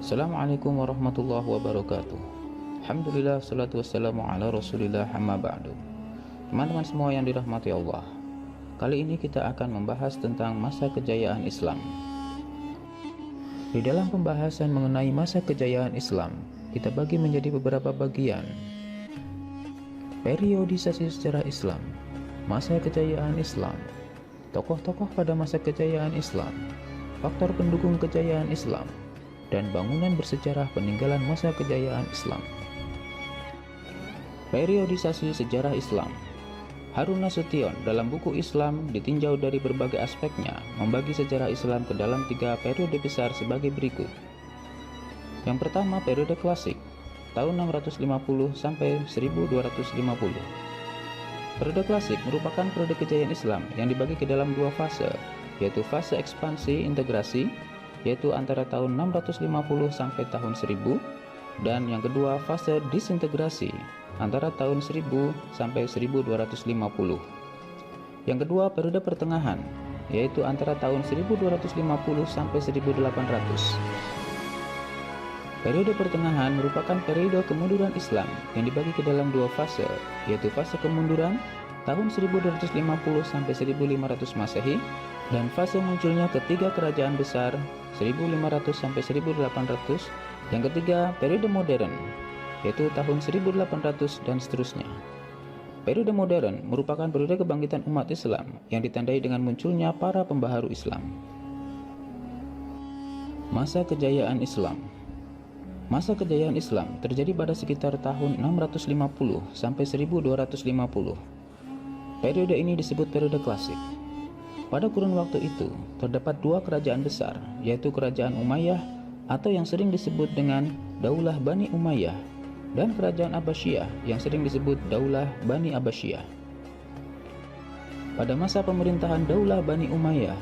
Assalamualaikum warahmatullahi wabarakatuh. Alhamdulillah, salatu wassalamu ala rasulillah, amma ba'du. Teman-teman semua yang dirahmati Allah, kali ini kita akan membahas tentang masa kejayaan Islam. Di dalam pembahasan mengenai masa kejayaan Islam, kita bagi menjadi beberapa bagian. Periodisasi sejarah Islam, masa kejayaan Islam, tokoh-tokoh pada masa kejayaan Islam, faktor pendukung kejayaan Islam, dan bangunan bersejarah peninggalan masa kejayaan Islam. Periodisasi sejarah Islam. Harun Nasution dalam buku Islam ditinjau dari berbagai aspeknya, membagi sejarah Islam ke dalam 3 periode besar sebagai berikut. Yang pertama, periode klasik, tahun 650 sampai 1250. Periode klasik merupakan periode kejayaan Islam yang dibagi ke dalam 2 fase, yaitu fase ekspansi integrasi, yaitu antara tahun 650 sampai tahun 1000, dan yang kedua fase disintegrasi antara tahun 1000 sampai 1250. Yang kedua periode pertengahan, yaitu antara tahun 1250 sampai 1800. Periode pertengahan merupakan periode kemunduran Islam yang dibagi ke dalam 2 fase, yaitu fase kemunduran tahun 1250 sampai 1500 Masehi dan fase munculnya ketiga kerajaan besar 1500 sampai 1800. Yang ketiga, periode modern, yaitu tahun 1800 dan seterusnya. Periode modern merupakan periode kebangkitan umat Islam yang ditandai dengan munculnya para pembaharu Islam. Masa kejayaan Islam. Masa kejayaan Islam terjadi pada sekitar tahun 650 sampai 1250. Periode ini disebut periode klasik. Pada kurun waktu itu, terdapat 2 kerajaan besar, yaitu Kerajaan Umayyah atau yang sering disebut dengan Daulah Bani Umayyah, dan Kerajaan Abbasiyah yang sering disebut Daulah Bani Abbasiyah. Pada masa pemerintahan Daulah Bani Umayyah,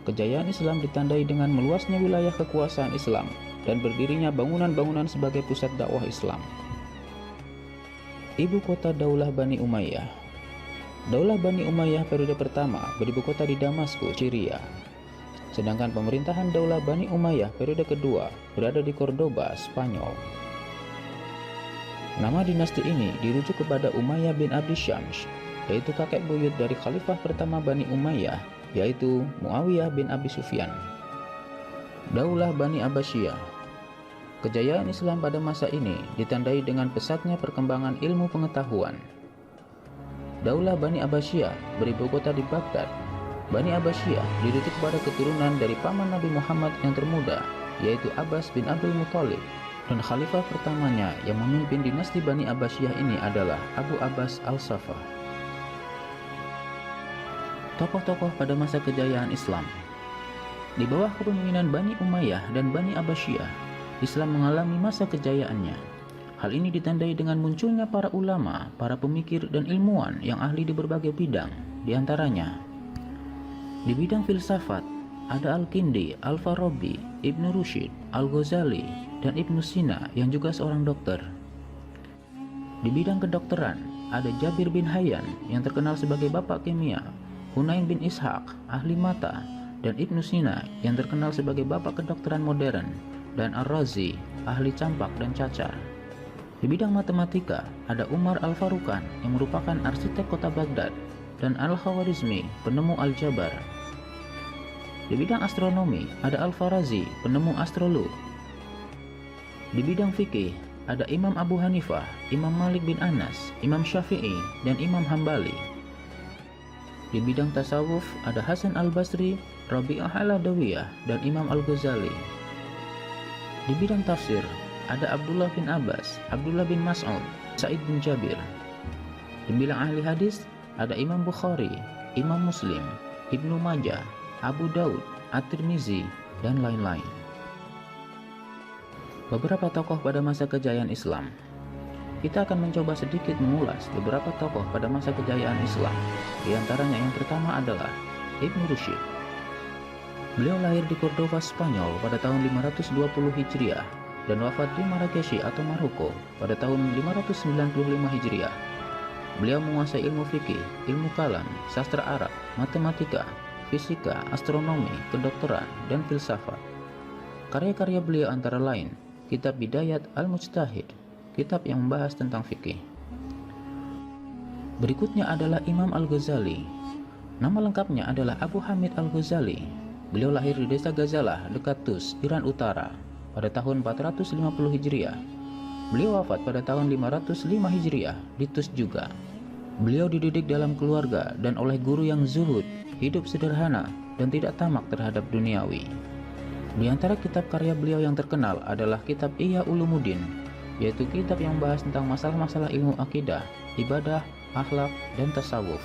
kejayaan Islam ditandai dengan meluasnya wilayah kekuasaan Islam dan berdirinya bangunan-bangunan sebagai pusat dakwah Islam. Ibu kota Daulah Bani Umayyah. Daulah Bani Umayyah periode pertama beribu kota di Damaskus, Syria. Sedangkan pemerintahan Daulah Bani Umayyah periode kedua berada di Cordoba, Spanyol. Nama dinasti ini dirujuk kepada Umayyah bin Abdi Syams, yaitu kakek buyut dari khalifah pertama Bani Umayyah, yaitu Muawiyah bin Abi Sufyan. Daulah Bani Abbasiyah. Kejayaan Islam pada masa ini ditandai dengan pesatnya perkembangan ilmu pengetahuan. Daulah Bani Abbasiyah beribu kota di Baghdad. Bani Abbasiyah dirujuk kepada keturunan dari paman Nabi Muhammad yang termuda, yaitu Abbas bin Abdul Muthalib, dan khalifah pertamanya yang memimpin dinasti Bani Abbasiyah ini adalah Abu Abbas al-Saffah. Tokoh-tokoh pada masa kejayaan Islam. Di bawah kepemimpinan Bani Umayyah dan Bani Abbasiyah, Islam mengalami masa kejayaannya. Hal ini ditandai dengan munculnya para ulama, para pemikir dan ilmuwan yang ahli di berbagai bidang. Di antaranya, di bidang filsafat ada Al-Kindi, Al-Farabi, Ibnu Rushd, Al-Ghazali, dan Ibnu Sina yang juga seorang dokter. Di bidang kedokteran ada Jabir bin Hayyan yang terkenal sebagai bapak kimia, Hunain bin Ishaq, ahli mata, dan Ibnu Sina yang terkenal sebagai bapak kedokteran modern, dan Ar-Razi, ahli campak dan cacar. Di bidang matematika ada Umar Al-Faruqan yang merupakan arsitek kota Baghdad, dan Al-Khawarizmi, penemu aljabar. Di bidang astronomi ada Al-Farazi, penemu astrolog. Di bidang fikih ada Imam Abu Hanifah, Imam Malik bin Anas, Imam Syafi'i, dan Imam Hambali. Di bidang tasawuf ada Hasan Al-Basri, Rabi'ah Al-Adawiyah, dan Imam Al-Ghazali. Di bidang tafsir ada Abdullah bin Abbas, Abdullah bin Mas'ud, Sa'id bin Jabir. Di bidang ahli hadis ada Imam Bukhari, Imam Muslim, Ibnu Majah, Abu Daud, At-Tirmizi, dan lain-lain. Beberapa tokoh pada masa kejayaan Islam. Kita akan mencoba sedikit mengulas beberapa tokoh pada masa kejayaan Islam. Di antaranya yang pertama adalah Ibnu Rushd. Beliau lahir di Cordoba, Spanyol pada tahun 520 Hijriah dan wafat di Marrakesh atau Maroko pada tahun 595 Hijriah. Beliau menguasai ilmu fikih, ilmu kalam, sastra Arab, matematika, fisika, astronomi, kedokteran, dan filsafat. Karya-karya beliau antara lain kitab Bidayat Al-Mujtahid, kitab yang membahas tentang fikih. Berikutnya adalah Imam Al-Ghazali. Nama lengkapnya adalah Abu Hamid Al-Ghazali. Beliau lahir di desa Ghazalah dekat Tus, Iran Utara pada tahun 450 Hijriah. Beliau wafat pada tahun 505 Hijriah di Tus juga. Beliau dididik dalam keluarga dan oleh guru yang zuhud, hidup sederhana dan tidak tamak terhadap duniawi. Di antara kitab karya beliau yang terkenal adalah kitab Ihya Ulumuddin, yaitu kitab yang membahas tentang masalah-masalah ilmu akidah, ibadah, akhlak, dan tasawuf.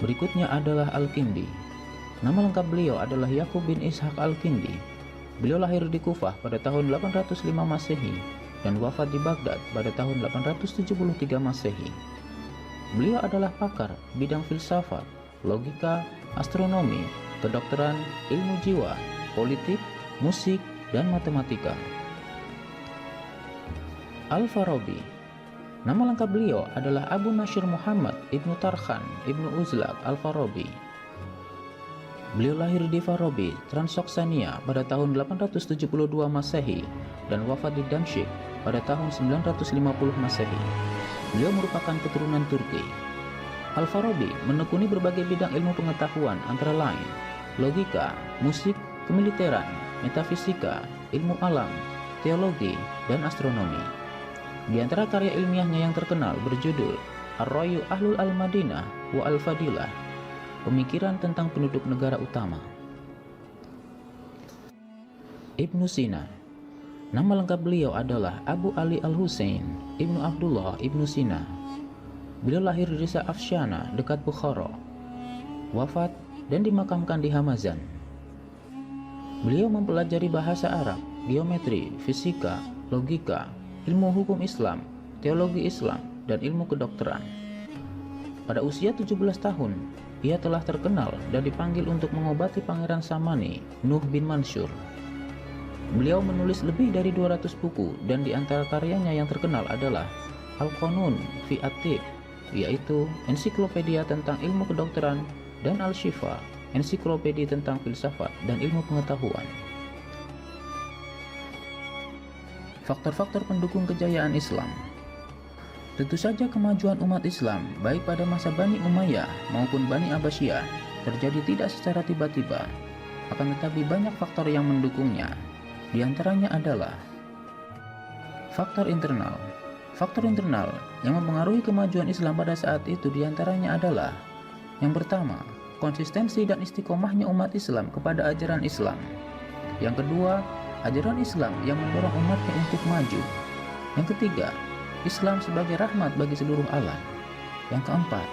Berikutnya adalah Al-Kindi. Nama lengkap beliau adalah Yakub bin Ishaq Al-Kindi. Beliau lahir di Kufah pada tahun 805 Masehi dan wafat di Baghdad pada tahun 873 Masehi. Beliau adalah pakar bidang filsafat, logika, astronomi, kedokteran, ilmu jiwa, politik, musik, dan matematika. Al-Farabi. Nama lengkap beliau adalah Abu Nashr Muhammad Ibnu Tarkhan Ibnu Uzlaq Al-Farabi. Beliau lahir di Farabi, Transoksania pada tahun 872 Masehi dan wafat di Damsyik pada tahun 950 Masehi. Beliau merupakan keturunan Turki. Al-Farabi menekuni berbagai bidang ilmu pengetahuan antara lain logika, musik, kemiliteran, metafisika, ilmu alam, teologi, dan astronomi. Di antara karya ilmiahnya yang terkenal berjudul Ar-Ra'yu Ahlul Al-Madinah wa Al-Fadilah, pemikiran tentang penduduk negara utama. Ibnu Sina. Nama lengkap beliau adalah Abu Ali Al-Husain Ibnu Abdullah Ibnu Sina. Beliau lahir di desa Afshana dekat Bukhara, wafat dan dimakamkan di Hamazan. Beliau mempelajari bahasa Arab, geometri, fisika, logika, ilmu hukum Islam, teologi Islam, dan ilmu kedokteran. Pada usia 17 tahun, ia telah terkenal dan dipanggil untuk mengobati Pangeran Samani, Nuh bin Mansur. Beliau menulis lebih dari 200 buku dan di antara karyanya yang terkenal adalah Al-Qanun fi At-Tib, yaitu ensiklopedia tentang ilmu kedokteran, dan Al-Shifa, ensiklopedia tentang filsafat dan ilmu pengetahuan. Faktor-faktor pendukung kejayaan Islam. Tentu saja kemajuan umat Islam baik pada masa Bani Umayyah maupun Bani Abbasiyah terjadi tidak secara tiba-tiba, akan tetapi banyak faktor yang mendukungnya. Di antaranya adalah faktor internal. Faktor internal yang mempengaruhi kemajuan Islam pada saat itu diantaranya adalah: yang pertama, konsistensi dan istiqomahnya umat Islam kepada ajaran Islam. Yang kedua, ajaran Islam yang mendorong umatnya untuk maju. Yang ketiga, Islam sebagai rahmat bagi seluruh alam. Yang keempat,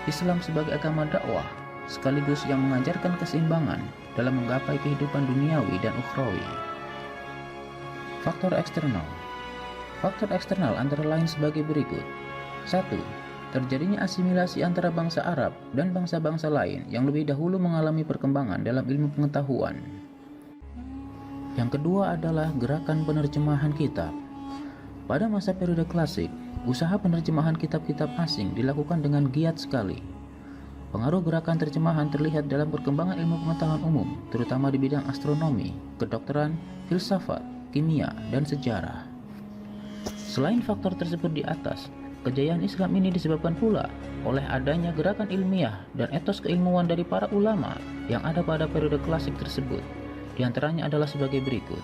Islam sebagai agama dakwah sekaligus yang mengajarkan keseimbangan dalam menggapai kehidupan duniawi dan ukhrawi. Faktor eksternal. Faktor eksternal antara lain sebagai berikut. 1. Terjadinya asimilasi antara bangsa Arab dan bangsa-bangsa lain yang lebih dahulu mengalami perkembangan dalam ilmu pengetahuan. Yang kedua adalah gerakan penerjemahan kitab. Pada masa periode klasik, usaha penerjemahan kitab-kitab asing dilakukan dengan giat sekali. Pengaruh gerakan terjemahan terlihat dalam perkembangan ilmu pengetahuan umum, terutama di bidang astronomi, kedokteran, filsafat, kimia, dan sejarah. Selain faktor tersebut di atas, kejayaan Islam ini disebabkan pula oleh adanya gerakan ilmiah dan etos keilmuan dari para ulama yang ada pada periode klasik tersebut. Di antaranya adalah sebagai berikut.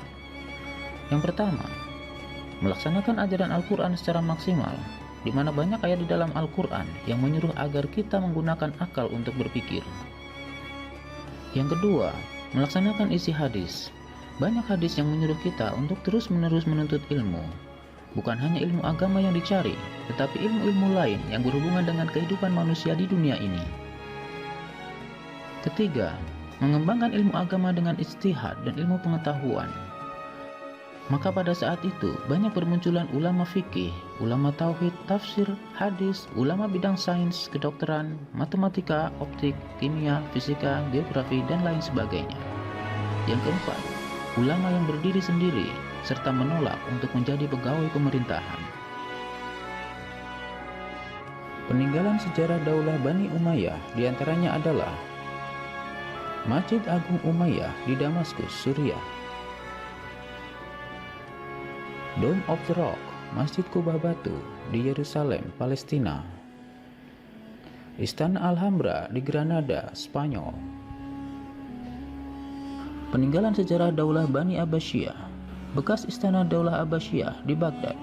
Yang pertama, melaksanakan ajaran Al-Quran secara maksimal, di mana banyak ayat di dalam Al-Quran yang menyuruh agar kita menggunakan akal untuk berpikir. Yang kedua, melaksanakan isi hadis. Banyak hadis yang menyuruh kita untuk terus-menerus menuntut ilmu. Bukan hanya ilmu agama yang dicari, tetapi ilmu-ilmu lain yang berhubungan dengan kehidupan manusia di dunia ini. Ketiga, mengembangkan ilmu agama dengan ijtihad dan ilmu pengetahuan. Maka pada saat itu banyak bermunculan ulama fikih, ulama tauhid, tafsir, hadis, ulama bidang sains, kedokteran, matematika, optik, kimia, fisika, geografi, dan lain sebagainya. Yang keempat, ulama yang berdiri sendiri serta menolak untuk menjadi pegawai pemerintahan. Peninggalan sejarah Daulah Bani Umayyah diantaranya adalah Masjid Agung Umayyah di Damaskus, Suriah, Dome of the Rock, Masjid Kubah Batu di Yerusalem, Palestina. Istana Alhambra di Granada, Spanyol. Peninggalan sejarah Daulah Bani Abbasiyah, bekas Istana Daulah Abbasiyah di Baghdad.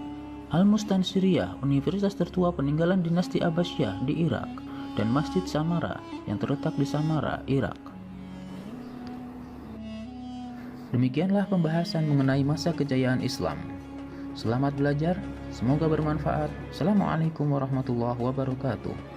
Al-Mustansiriyah, universitas tertua peninggalan dinasti Abbasiyah di Irak, dan Masjid Samara yang terletak di Samara, Irak. Demikianlah pembahasan mengenai masa kejayaan Islam. Selamat belajar, semoga bermanfaat. Assalamualaikum warahmatullahi wabarakatuh.